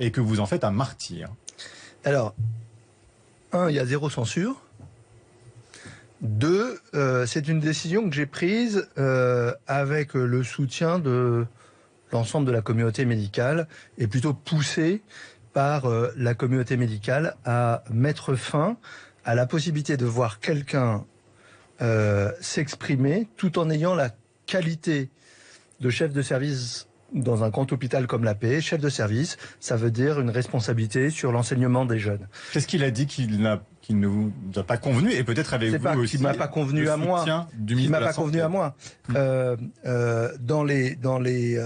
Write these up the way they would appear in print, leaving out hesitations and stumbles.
et que vous en faites un martyr. Alors, il y a zéro censure. 2, c'est une décision que j'ai prise avec le soutien de l'ensemble de la communauté médicale et plutôt poussée par la communauté médicale à mettre fin à la possibilité de voir quelqu'un s'exprimer tout en ayant la qualité de chef de service dans un grand hôpital comme la Paix. Chef de service, ça veut dire une responsabilité sur l'enseignement des jeunes. Qu'est-ce qu'il a dit qu'il ne vous a pas convenu, et peut-être avec vous aussi, qui m'a pas convenu à moi. Qui m'a pas convenu à moi. Dans les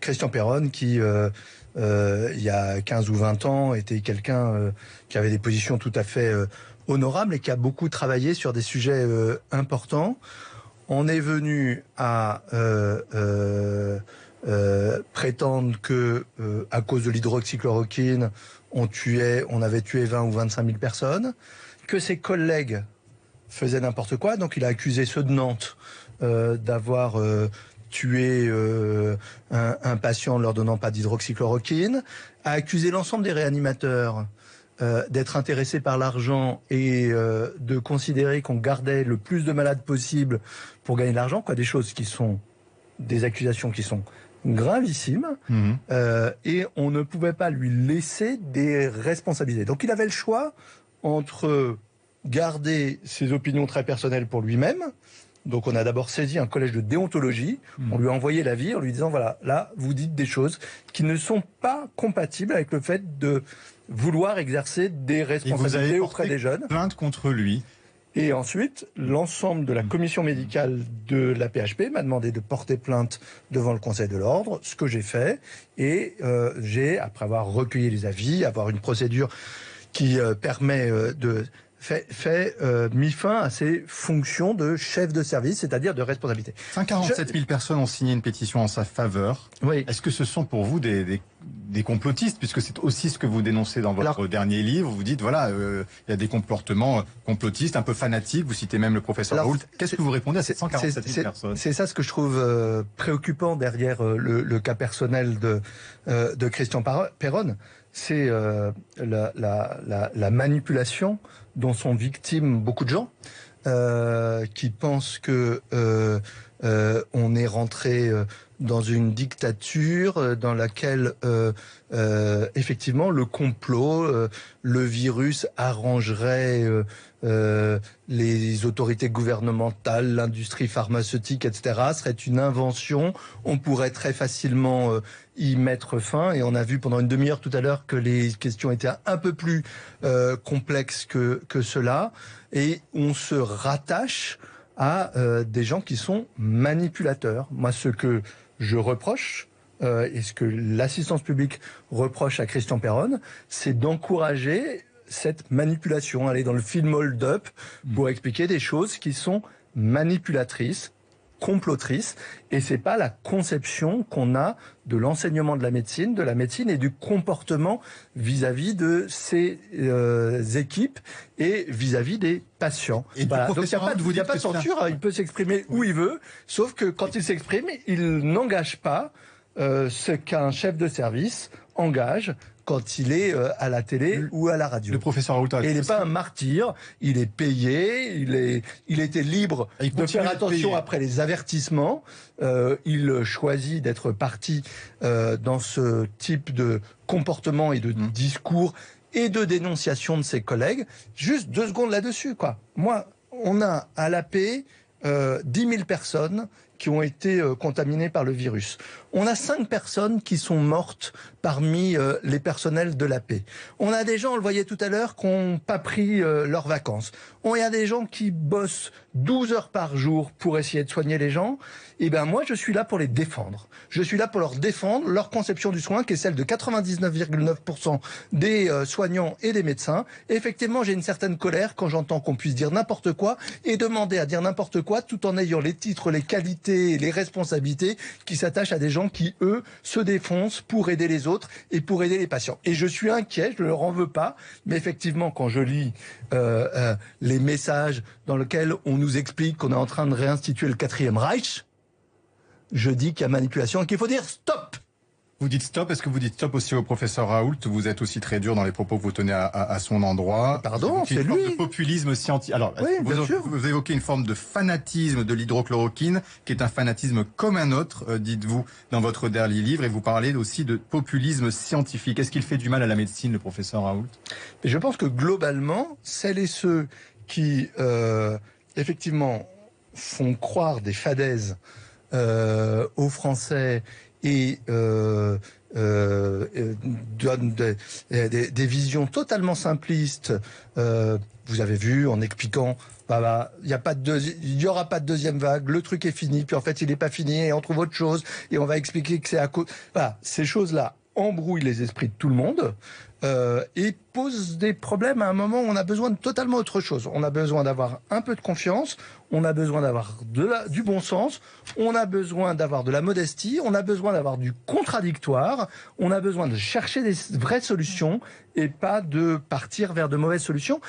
Christian Péronne, qui il y a 15 ou 20 ans était quelqu'un qui avait des positions tout à fait honorables et qui a beaucoup travaillé sur des sujets importants. On est venu à prétendre que à cause de l'hydroxychloroquine, on avait tué 20 ou 25 000 personnes, que ses collègues faisaient n'importe quoi. Donc il a accusé ceux de Nantes d'avoir tué un patient en leur donnant pas d'hydroxychloroquine, a accusé l'ensemble des réanimateurs d'être intéressés par l'argent et de considérer qu'on gardait le plus de malades possible pour gagner de l'argent, quoi, des choses qui sont des accusations qui sont gravissimes, et on ne pouvait pas lui laisser des responsabilités. Donc il avait le choix entre garder ses opinions très personnelles pour lui-même. Donc on a d'abord saisi un collège de déontologie, on lui a envoyé l'avis en lui disant voilà, là vous dites des choses qui ne sont pas compatibles avec le fait de vouloir exercer des responsabilités auprès des jeunes. Plainte contre lui. Et ensuite, l'ensemble de la commission médicale de la PHP m'a demandé de porter plainte devant le Conseil de l'Ordre, ce que j'ai fait. Et j'ai, après avoir recueilli les avis, avoir une procédure qui permet de mis fin à ses fonctions de chef de service, c'est-à-dire de responsabilité. 147 000 personnes ont signé une pétition en sa faveur. Oui. Est-ce que ce sont pour vous des complotistes, puisque c'est aussi ce que vous dénoncez dans votre dernier livre? Vous dites, voilà, il y a des comportements complotistes, un peu fanatiques, vous citez même le professeur Raoult. Qu'est-ce que vous répondez à ces 147 000 personnes? C'est ça ce que je trouve préoccupant derrière le cas personnel de Christian Péronne. C'est la manipulation dont sont victimes beaucoup de gens qui pensent que on est rentré dans une dictature dans laquelle effectivement le complot, le virus arrangerait les autorités gouvernementales, l'industrie pharmaceutique, etc. serait une invention. On pourrait très facilement y mettre fin. Et on a vu pendant une demi-heure tout à l'heure que les questions étaient un peu plus complexes que cela. Et on se rattache à des gens qui sont manipulateurs. Moi, ce que je reproche, et ce que l'assistance publique reproche à Christian Péronne, c'est d'encourager cette manipulation, aller dans le film hold-up pour expliquer des choses qui sont manipulatrices, complotrices, et c'est pas la conception qu'on a de l'enseignement de la médecine et du comportement vis-à-vis de ces équipes et vis-à-vis des patients. Et voilà. Donc il n'y a pas de censure, hein, il peut s'exprimer où il veut, sauf que quand il s'exprime, il n'engage pas ce qu'un chef de service engage quand il est à la télé ou à la radio. Le professeur Raoult. Et il n'est pas un martyr, il est payé, il était libre de faire attention après les avertissements. Il choisit d'être parti dans ce type de comportement et de discours et de dénonciation de ses collègues. Juste 2 secondes là-dessus, quoi. Moi, on a à la paix 10 000 personnes qui ont été contaminées par le virus. On a 5 personnes qui sont mortes parmi les personnels de la paix. On a des gens, on le voyait tout à l'heure, qui n'ont pas pris leurs vacances. Il y a des gens qui bossent 12 heures par jour pour essayer de soigner les gens. Et ben moi, je suis là pour les défendre. Je suis là pour leur défendre leur conception du soin, qui est celle de 99,9% des soignants et des médecins. Et effectivement, j'ai une certaine colère quand j'entends qu'on puisse dire n'importe quoi et demander à dire n'importe quoi tout en ayant les titres, les qualités et les responsabilités qui s'attachent à des gens qui, eux, se défoncent pour aider les autres et pour aider les patients. Et je suis inquiet, je ne leur en veux pas, mais effectivement, quand je lis les messages dans lesquels on nous explique qu'on est en train de réinstituer le 4e Reich, je dis qu'il y a manipulation et qu'il faut dire stop. Vous dites stop, est-ce que vous dites stop aussi au professeur Raoult? Vous êtes aussi très dur dans les propos que vous tenez à son endroit. Pardon, c'est lui. Une forme de populisme scientifique. Alors, oui, vous évoquez une forme de fanatisme de l'hydrochloroquine, qui est un fanatisme comme un autre, dites-vous, dans votre dernier livre, et vous parlez aussi de populisme scientifique. Est-ce qu'il fait du mal à la médecine, le professeur Raoult? Et je pense que globalement, celles et ceux qui, effectivement, font croire des fadaises aux Français et donnent des visions totalement simplistes. Vous avez vu en expliquant, il y aura pas de deuxième vague, le truc est fini, puis en fait il n'est pas fini et on trouve autre chose et on va expliquer que c'est à cause. Voilà, ces choses-là embrouillent les esprits de tout le monde et posent des problèmes à un moment où on a besoin de totalement autre chose. On a besoin d'avoir un peu de confiance, on a besoin d'avoir du bon sens, on a besoin d'avoir de la modestie, on a besoin d'avoir du contradictoire, on a besoin de chercher des vraies solutions et pas de partir vers de mauvaises solutions.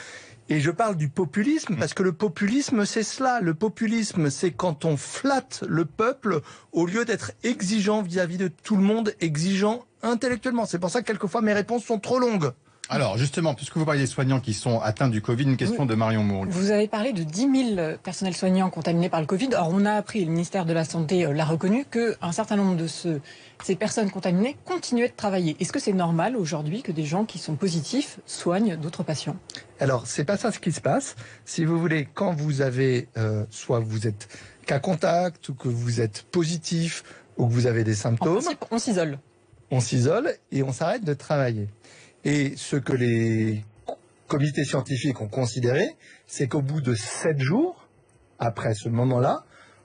Et je parle du populisme parce que le populisme, c'est cela. Le populisme, c'est quand on flatte le peuple au lieu d'être exigeant vis-à-vis de tout le monde, exigeant intellectuellement. C'est pour ça que quelquefois mes réponses sont trop longues. Alors justement, puisque vous parlez des soignants qui sont atteints du Covid, une question de Marion Mourgue. Vous avez parlé de 10 000 personnels soignants contaminés par le Covid. Alors on a appris, le ministère de la Santé l'a reconnu, qu'un certain nombre de ces personnes contaminées continuaient de travailler. Est-ce que c'est normal aujourd'hui que des gens qui sont positifs soignent d'autres patients? Alors c'est pas ça ce qui se passe. Si vous voulez, quand vous avez, soit vous êtes cas contact, ou que vous êtes positif, ou que vous avez des symptômes... En principe, on s'isole. On s'isole et on s'arrête de travailler. Et ce que les comités scientifiques ont considéré, c'est qu'au bout de 7 jours, après ce moment-là,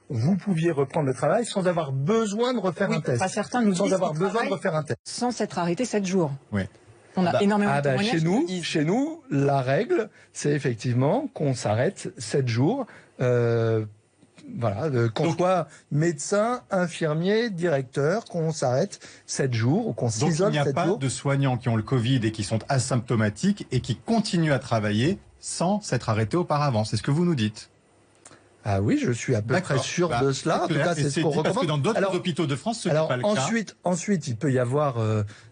vous pouviez reprendre le travail sans avoir besoin de refaire un test. Certains nous sans avoir besoin de refaire un test. Sans s'être arrêté 7 jours. Oui. On a énormément de témoignages chez nous, la règle, c'est effectivement qu'on s'arrête 7 jours. Voilà, qu'on soit médecin, infirmier, directeur, qu'on s'arrête 7 jours ou qu'on s'isole 7 jours. Donc il n'y a pas de soignants qui ont le Covid et qui sont asymptomatiques et qui continuent à travailler sans s'être arrêtés auparavant. C'est ce que vous nous dites. Ah oui, je suis à peu près sûr de cela. En tout cas, c'est ce qu'on recommande. Parce que dans d'autres hôpitaux de France, ce n'est pas le cas. Ensuite, il peut y avoir...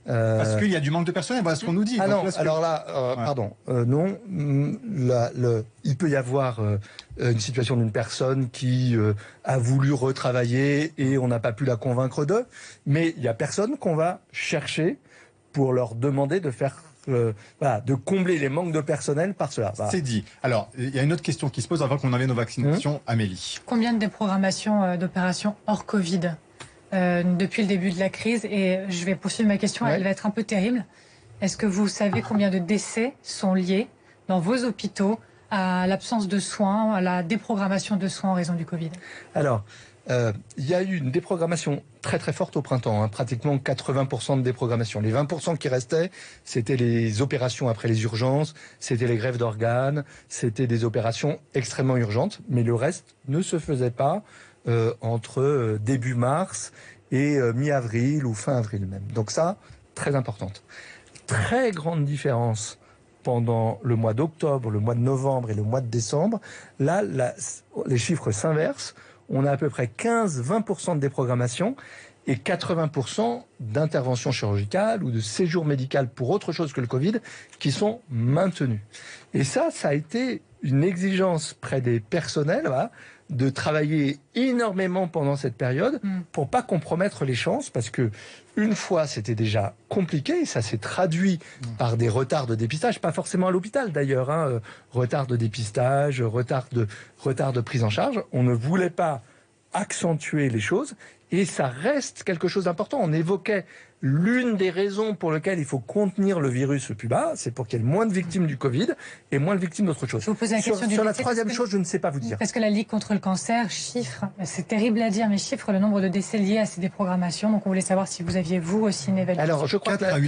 Parce qu'il y a du manque de personnel, voilà ce qu'on nous dit. Ah non, alors là, pardon, non. Il peut y avoir une situation d'une personne qui a voulu retravailler et on n'a pas pu la convaincre d'eux. Mais il n'y a personne qu'on va chercher pour leur demander de faire... de combler les manques de personnel par cela. Voilà. C'est dit. Alors, il y a une autre question qui se pose avant qu'on en vienne aux vaccinations. Amélie. Combien de déprogrammations d'opérations hors Covid depuis le début de la crise? Et je vais poursuivre ma question, elle va être un peu terrible. Est-ce que vous savez combien de décès sont liés dans vos hôpitaux à l'absence de soins, à la déprogrammation de soins en raison du Covid? Alors, il y a eu une déprogrammation très très forte au printemps, pratiquement 80% de déprogrammation. Les 20% qui restaient, c'était les opérations après les urgences, c'était les greffes d'organes, c'était des opérations extrêmement urgentes, mais le reste ne se faisait pas entre début mars et mi-avril ou fin avril même. Donc ça, très importante. Très grande différence pendant le mois d'octobre, le mois de novembre et le mois de décembre. Là, les chiffres s'inversent. On a à peu près 15-20% de déprogrammation et 80% d'intervention chirurgicale ou de séjour médical pour autre chose que le Covid qui sont maintenus. Et ça a été une exigence près des personnels, voilà, de travailler énormément pendant cette période pour pas compromettre les chances, parce que une fois c'était déjà compliqué, et ça s'est traduit par des retards de dépistage, pas forcément à l'hôpital d'ailleurs, retard de dépistage, retard de prise en charge. On ne voulait pas accentuer les choses et ça reste quelque chose d'important. On évoquait l'une des raisons pour lesquelles il faut contenir le virus plus bas, c'est pour qu'il y ait moins de victimes du Covid et moins de victimes d'autre chose. Je vous pose la question sur la troisième chose, je ne sais pas vous dire. Parce que la Ligue contre le cancer chiffre, c'est terrible à dire, mais chiffre le nombre de décès liés à ces déprogrammations. Donc on voulait savoir si vous aviez, vous aussi, une évaluation. Alors je crois 4 à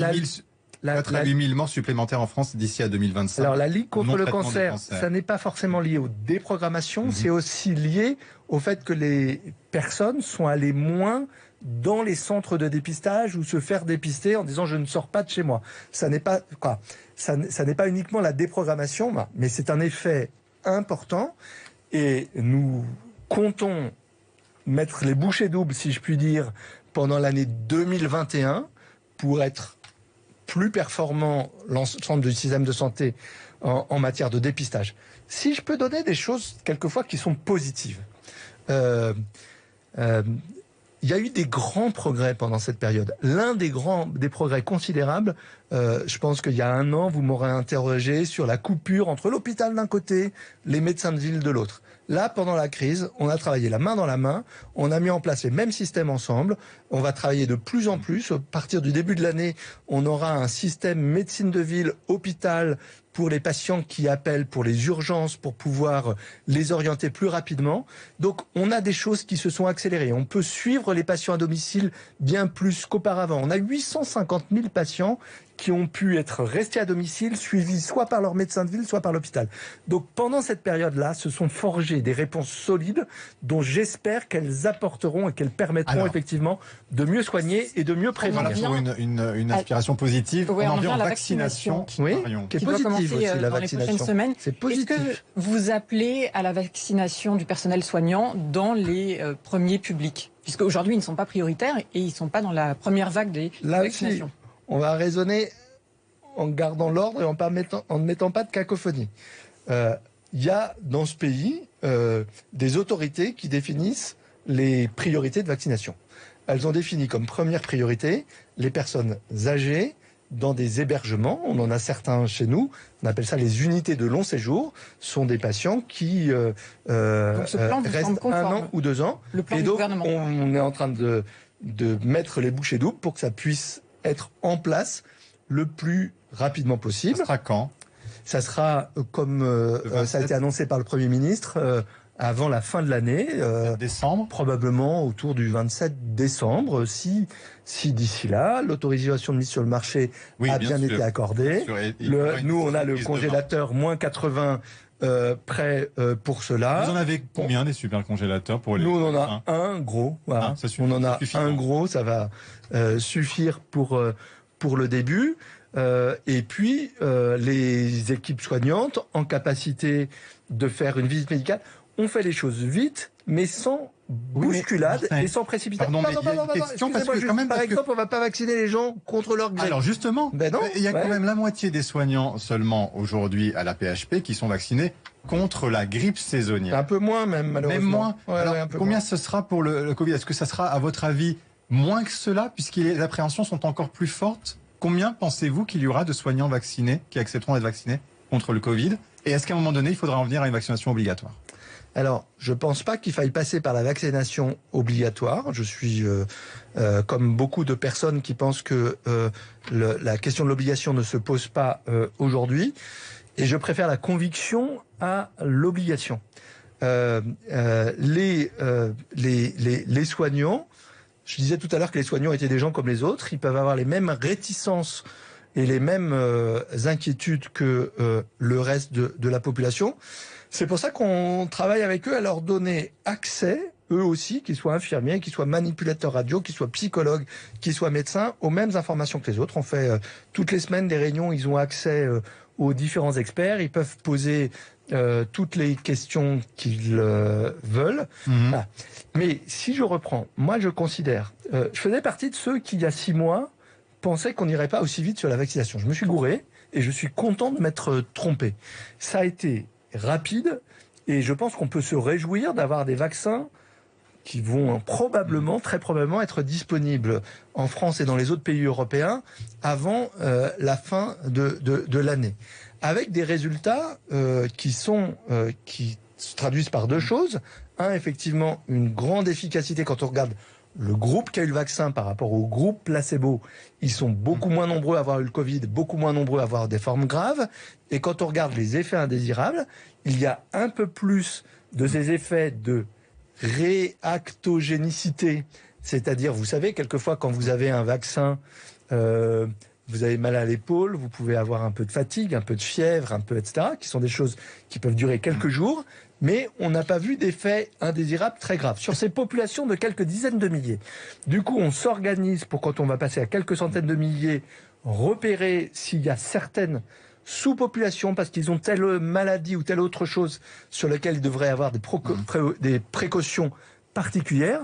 8 000 morts supplémentaires en France d'ici à 2025. Alors la Ligue contre le cancer, ça n'est pas forcément lié aux déprogrammations, c'est aussi lié au fait que les personnes sont allées moins dans les centres de dépistage ou se faire dépister en disant je ne sors pas de chez moi. Ça n'est pas ça n'est pas uniquement la déprogrammation, mais c'est un effet important et nous comptons mettre les bouchées doubles, si je puis dire, pendant l'année 2021 pour être plus performant l'ensemble du système de santé en matière de dépistage. Si je peux donner des choses quelquefois qui sont positives. Il y a eu des grands progrès pendant cette période. L'un des progrès considérables, je pense qu'il y a 1 an, vous m'aurez interrogé sur la coupure entre l'hôpital d'un côté, les médecins de ville de l'autre. Là, pendant la crise, on a travaillé la main dans la main, on a mis en place les mêmes systèmes ensemble, on va travailler de plus en plus. À partir du début de l'année, on aura un système médecine de ville, hôpital, pour les patients qui appellent pour les urgences, pour pouvoir les orienter plus rapidement. Donc, on a des choses qui se sont accélérées. On peut suivre les patients à domicile bien plus qu'auparavant. On a 850 000 patients qui ont pu être restés à domicile, suivis soit par leur médecin de ville, soit par l'hôpital. Donc, pendant cette période-là, se sont forgées des réponses solides dont j'espère qu'elles apporteront et qu'elles permettront effectivement de mieux soigner et de mieux prévenir. Voilà pour une inspiration positive. Ouais, on en vient à la vaccination. Oui, qui est positive aussi, la dans les prochaines semaines. C'est positif. Est-ce que vous appelez à la vaccination du personnel soignant dans les premiers publics? Puisque aujourd'hui, ils ne sont pas prioritaires et ils ne sont pas dans la première vague des vaccinations. Aussi, on va raisonner en gardant l'ordre et en ne mettant pas de cacophonie. Il y a dans ce pays des autorités qui définissent les priorités de vaccination. Elles ont défini comme première priorité les personnes âgées dans des hébergements. On en a certains chez nous. On appelle ça les unités de long séjour. Ce sont des patients qui restent 1 an ou 2 ans. Et donc, on est en train de mettre les bouchées doubles pour que ça puisse être en place le plus rapidement possible. Ça sera quand? Ça sera, comme ça a été annoncé par le Premier ministre, avant la fin de l'année. Décembre? Probablement autour du 27 décembre, si d'ici là, l'autorisation de mise sur le marché a bien été accordée. Nous, on a le congélateur moins 80 prêt pour cela. Vous en avez combien des supercongélateurs pour les... Nous, on en a un gros. Voilà. On en a un gros, ça va suffire pour le début. Et puis, les équipes soignantes en capacité de faire une visite médicale, on fait les choses vite, mais sans bousculade et sans précipitation. Par exemple, on ne va pas vacciner les gens contre leur gré. Alors justement, non, il y a quand même la moitié des soignants seulement aujourd'hui à la PHP qui sont vaccinés contre la grippe saisonnière. Un peu moins même, malheureusement. Même moins. Alors, combien ce sera pour le Covid? Est-ce que ça sera, à votre avis, moins que cela, puisque les appréhensions sont encore plus fortes? Combien pensez-vous qu'il y aura de soignants vaccinés qui accepteront d'être vaccinés contre le Covid? Et est-ce qu'à un moment donné, il faudra en venir à une vaccination obligatoire? Alors, je ne pense pas qu'il faille passer par la vaccination obligatoire. Je suis comme beaucoup de personnes qui pensent que la question de l'obligation ne se pose pas aujourd'hui. Et je préfère la conviction à l'obligation. Les soignants, je disais tout à l'heure que les soignants étaient des gens comme les autres. Ils peuvent avoir les mêmes réticences et les mêmes inquiétudes que le reste de la population. C'est pour ça qu'on travaille avec eux à leur donner accès, eux aussi, qu'ils soient infirmiers, qu'ils soient manipulateurs radio, qu'ils soient psychologues, qu'ils soient médecins, aux mêmes informations que les autres. On fait toutes les semaines des réunions, ils ont accès aux différents experts, ils peuvent poser toutes les questions qu'ils veulent. Voilà. Mais si je reprends, moi je considère, je faisais partie de ceux qui, il y a 6 mois, pensaient qu'on n'irait pas aussi vite sur la vaccination. Je me suis gouré et je suis content de m'être trompé. Ça a été rapide et je pense qu'on peut se réjouir d'avoir des vaccins qui vont probablement, très probablement être disponibles en France et dans les autres pays européens avant la fin de l'année. Avec des résultats qui se traduisent par 2 choses. Un, effectivement, une grande efficacité quand on regarde le groupe qui a eu le vaccin par rapport au groupe placebo. Ils sont beaucoup moins nombreux à avoir eu le Covid, beaucoup moins nombreux à avoir des formes graves. Et quand on regarde les effets indésirables, il y a un peu plus de ces effets de réactogénicité. C'est-à-dire, vous savez, quelquefois, quand vous avez un vaccin, vous avez mal à l'épaule, vous pouvez avoir un peu de fatigue, un peu de fièvre, un peu, etc., qui sont des choses qui peuvent durer quelques jours, mais on n'a pas vu d'effets indésirables très graves sur ces populations de quelques dizaines de milliers. Du coup, on s'organise pour, quand on va passer à quelques centaines de milliers, repérer s'il y a certaines sous-populations parce qu'ils ont telle maladie ou telle autre chose sur laquelle ils devraient avoir des précautions particulières.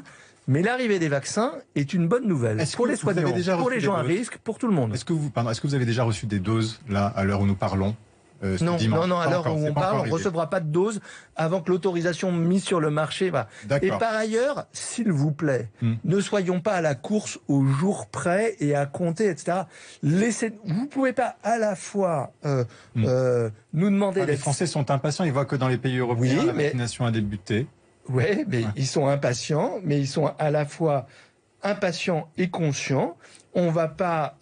Mais l'arrivée des vaccins est une bonne nouvelle pour les soignants, pour les gens à risque, pour tout le monde. Est-ce que vous avez déjà reçu des doses, là, à l'heure où nous parlons non, à l'heure où on parle, on ne recevra pas de dose avant que l'autorisation mise sur le marché va. Et par ailleurs, s'il vous plaît, ne soyons pas à la course au jour près et à compter, etc. Vous ne pouvez pas à la fois nous demander Les Français sont impatients, ils voient que dans les pays européens, la vaccination a débuté. Oui, mais ils sont impatients, mais ils sont à la fois impatients et conscients. On ne va pas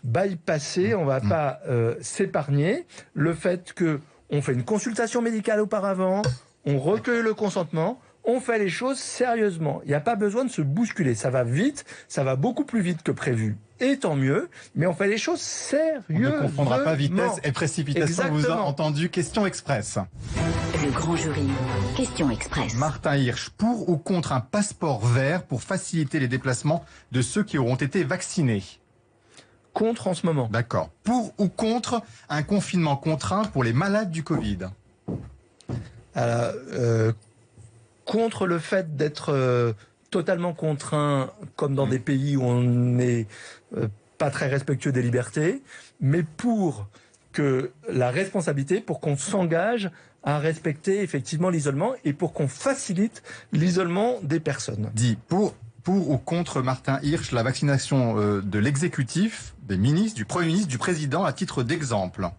bypasser, on ne va pas s'épargner le fait qu'on fait une consultation médicale auparavant, on recueille le consentement, on fait les choses sérieusement. Il n'y a pas besoin de se bousculer. Ça va vite, ça va beaucoup plus vite que prévu. Et tant mieux, mais on fait les choses sérieusement. On ne confondra pas vitesse et précipitation. Exactement. Vous avez entendu, question express. Le grand jury, question express. Martin Hirsch, pour ou contre un passeport vert pour faciliter les déplacements de ceux qui auront été vaccinés? Contre en ce moment. D'accord. Pour ou contre un confinement contraint pour les malades du Covid? Contre le fait d'être totalement contraint, comme dans des pays où on n'est pas très respectueux des libertés, mais pour que la responsabilité, pour qu'on s'engage à respecter effectivement l'isolement et pour qu'on facilite l'isolement des personnes. Dit pour ou contre Martin Hirsch, la vaccination de l'exécutif, des ministres, du Premier ministre, du Président, à titre d'exemple?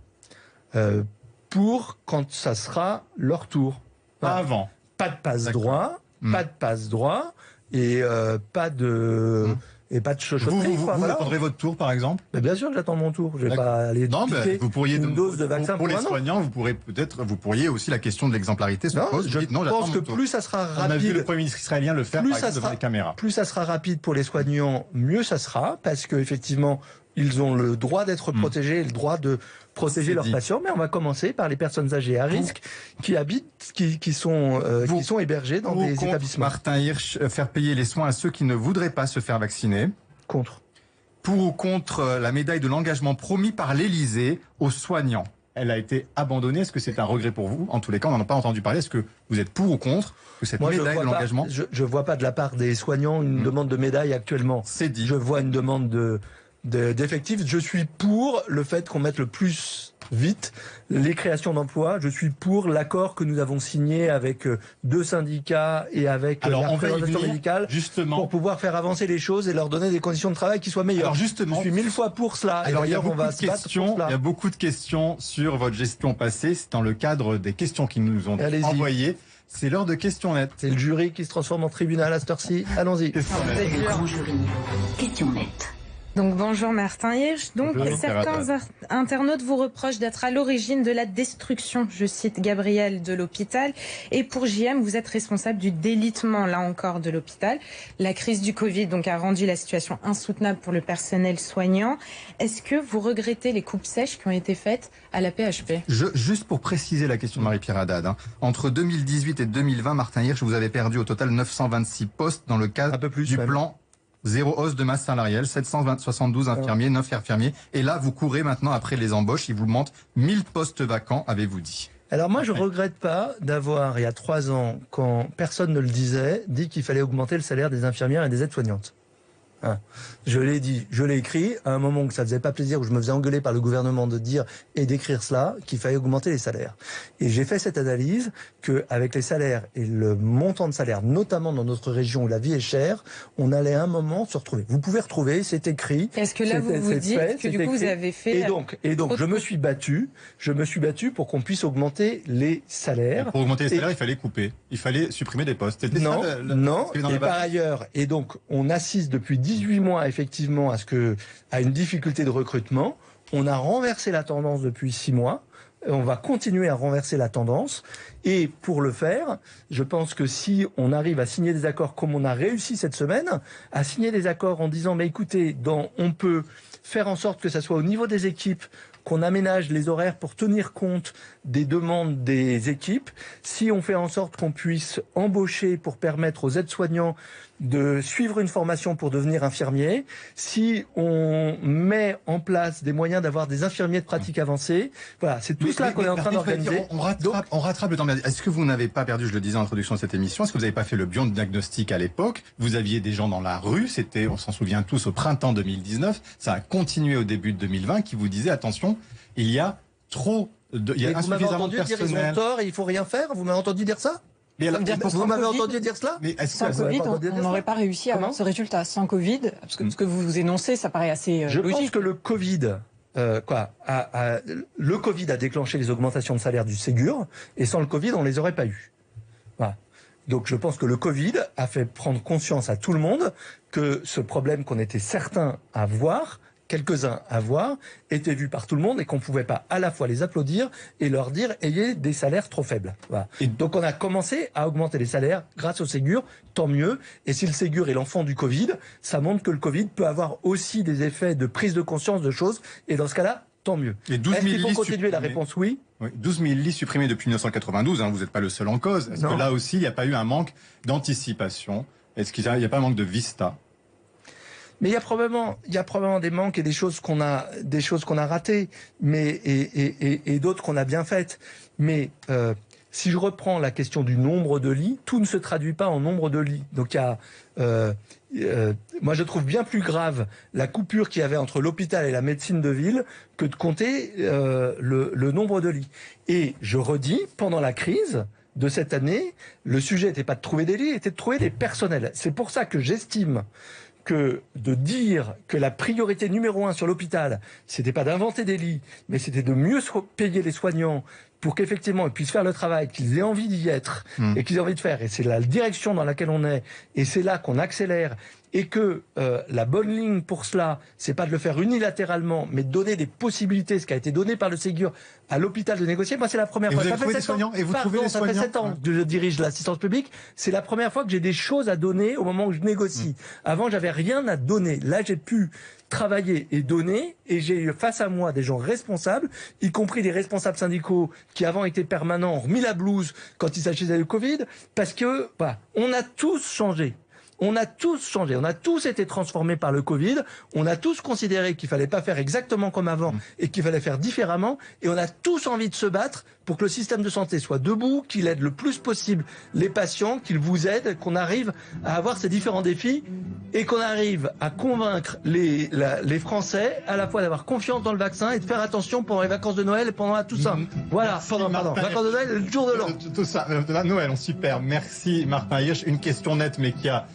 Pour quand ça sera leur tour. Pas avant. Pas de passe-droit, pas de passe-droit et pas de... Et pas de chochoterie. Vous attendrez votre tour, par exemple? Mais bien sûr que j'attends mon tour. Je vais pas aller piquer une dose de vaccin pour les soignants. Vous pourriez aussi, la question de l'exemplarité se pose. Je pense que plus ça sera rapide. On a vu le Premier ministre israélien le faire, par exemple, devant les caméras. Plus ça sera rapide pour les soignants, mieux ça sera, parce que effectivement, ils ont le droit d'être protégés, et le droit de protéger leurs patients. Mais on va commencer par les personnes âgées à risque qui habitent, qui sont hébergées dans des établissements. Martin Hirsch, faire payer les soins à ceux qui ne voudraient pas se faire vacciner. Contre. Pour ou contre la médaille de l'engagement promis par l'Élysée aux soignants? Elle a été abandonnée. Est-ce que c'est un regret pour vous? En tous les cas, on n'en a pas entendu parler. Est-ce que vous êtes pour ou contre que cette médaille de l'engagement? Je ne vois pas de la part des soignants une demande de médaille actuellement. C'est dit. Je vois une demande d'effectifs. Je suis pour le fait qu'on mette le plus vite les créations d'emplois. Je suis pour l'accord que nous avons signé avec 2 syndicats et avec la représentation médicale, justement, pour pouvoir faire avancer les choses et leur donner des conditions de travail qui soient meilleures. Alors justement, je suis 1000 fois pour cela. Alors, il y a beaucoup de questions sur votre gestion passée. C'est dans le cadre des questions qui nous ont envoyées. C'est l'heure de questions nettes. C'est le jury qui se transforme en tribunal à cette heure-ci. Allons-y. Le grand jury, questions nettes. Donc bonjour Martin Hirsch. Donc certains internautes vous reprochent d'être à l'origine de la destruction, je cite Gabriel, de l'hôpital. Et pour JM, vous êtes responsable du délitement, là encore, de l'hôpital. La crise du Covid donc a rendu la situation insoutenable pour le personnel soignant. Est-ce que vous regrettez les coupes sèches qui ont été faites à la PHP? Juste pour préciser la question de Marie-Pierre Haddad, entre 2018 et 2020, Martin Hirsch, vous avez perdu au total 926 postes dans le cadre du plan zéro hausse de masse salariale, 772 infirmiers, 9 infirmiers. Et là, vous courez maintenant après les embauches. Il vous manque 1000 postes vacants, avez-vous dit. Alors moi, je regrette pas d'avoir, il y a 3 ans, quand personne ne le disait, dit qu'il fallait augmenter le salaire des infirmières et des aides-soignantes. Je l'ai dit, je l'ai écrit, à un moment où ça faisait pas plaisir, où je me faisais engueuler par le gouvernement de dire et d'écrire cela, qu'il fallait augmenter les salaires. Et j'ai fait cette analyse qu'avec les salaires et le montant de salaire, notamment dans notre région où la vie est chère, on allait à un moment se retrouver. Vous pouvez retrouver, c'est écrit. Est-ce que là vous vous dites que du coup vous avez fait... Et donc je me suis battu pour qu'on puisse augmenter les salaires. Et pour augmenter les salaires, il fallait couper. Il fallait supprimer des postes. Non. Et par ailleurs, et donc on assiste depuis 18 mois effectivement à une difficulté de recrutement. On a renversé la tendance depuis 6 mois. On va continuer à renverser la tendance. Et pour le faire, je pense que si on arrive à signer des accords comme on a réussi cette semaine, à signer des accords en disant, mais écoutez, on peut faire en sorte que ça soit au niveau des équipes, qu'on aménage les horaires pour tenir compte des demandes des équipes, si on fait en sorte qu'on puisse embaucher pour permettre aux aides-soignants de suivre une formation pour devenir infirmier, si on met en place des moyens d'avoir des infirmiers de pratique avancée, voilà, c'est tout tout cela qu'on est en train d'organiser. On rattrape le temps. Est-ce que vous n'avez pas perdu, je le disais en introduction de cette émission, est-ce que vous n'avez pas fait le bilan de diagnostic à l'époque? Vous aviez des gens dans la rue, c'était, on s'en souvient tous, au printemps 2019. Ça a continué au début de 2020, qui vous disait, attention, il y a trop de, il y a insuffisamment de personnel. Dire ils ont tort et il faut rien faire. Vous m'avez entendu dire ça? Vous m'avez entendu dire cela? Mais sans Covid, on n'aurait pas réussi à avoir ce résultat. Sans Covid, parce que ce que vous énoncez, ça paraît assez logique. Je pense que le Covid, le Covid a déclenché les augmentations de salaire du Ségur, et sans le Covid, on les aurait pas eues. Voilà. Donc je pense que le Covid a fait prendre conscience à tout le monde que ce problème qu'on était certains à voir, quelques-uns à voir, était vu par tout le monde et qu'on ne pouvait pas à la fois les applaudir et leur dire « ayez des salaires trop faibles ». Voilà. Et donc on a commencé à augmenter les salaires grâce au Ségur, tant mieux. Et si le Ségur est l'enfant du Covid, ça montre que le Covid peut avoir aussi des effets de prise de conscience de choses. Et dans ce cas-là, tant mieux. Est-ce qu'il faut continuer? La réponse, oui. 12 000 lits supprimés depuis 1992, vous n'êtes pas le seul en cause. Est-ce que là aussi, il n'y a pas eu un manque d'anticipation? Est-ce qu'il n'y a pas un manque de vista? Mais il y a probablement des manques et des choses qu'on a ratées, mais et d'autres qu'on a bien faites. Mais si je reprends la question du nombre de lits, tout ne se traduit pas en nombre de lits. Donc il y a moi je trouve bien plus grave la coupure qu'il y avait entre l'hôpital et la médecine de ville que de compter le nombre de lits. Et je redis, pendant la crise de cette année, le sujet n'était pas de trouver des lits, était de trouver des personnels. C'est pour ça que j'estime que de dire que la priorité numéro 1 sur l'hôpital, c'était pas d'inventer des lits, mais c'était de mieux payer les soignants pour qu'effectivement ils puissent faire le travail, qu'ils aient envie d'y être et qu'ils aient envie de faire. Et c'est la direction dans laquelle on est, et c'est là qu'on accélère. Et que la bonne ligne pour cela, c'est pas de le faire unilatéralement, mais de donner des possibilités, ce qui a été donné par le Ségur à l'hôpital de négocier. Moi, c'est la première fois. Ça fait 7 ans. Et vous trouvez les soignants? Ça fait 7 ans que je dirige l'assistance publique. C'est la première fois que j'ai des choses à donner au moment où je négocie. Avant, j'avais rien à donner. Là, j'ai pu travailler et donner, et j'ai eu face à moi des gens responsables, y compris des responsables syndicaux qui avant étaient permanents, ont remis la blouse quand il s'agissait du Covid, parce que on a tous changé. On a tous changé, on a tous été transformés par le Covid, on a tous considéré qu'il fallait pas faire exactement comme avant et qu'il fallait faire différemment, et on a tous envie de se battre pour que le système de santé soit debout, qu'il aide le plus possible les patients, qu'il vous aide, qu'on arrive à avoir ces différents défis et qu'on arrive à convaincre les Français à la fois d'avoir confiance dans le vaccin et de faire attention pendant les vacances de Noël et pendant tout ça. Voilà, pardon, vacances de Noël, le jour de l'an. Tout ça, Noël, super. Merci Martin Hirsch. Une question nette mais qui a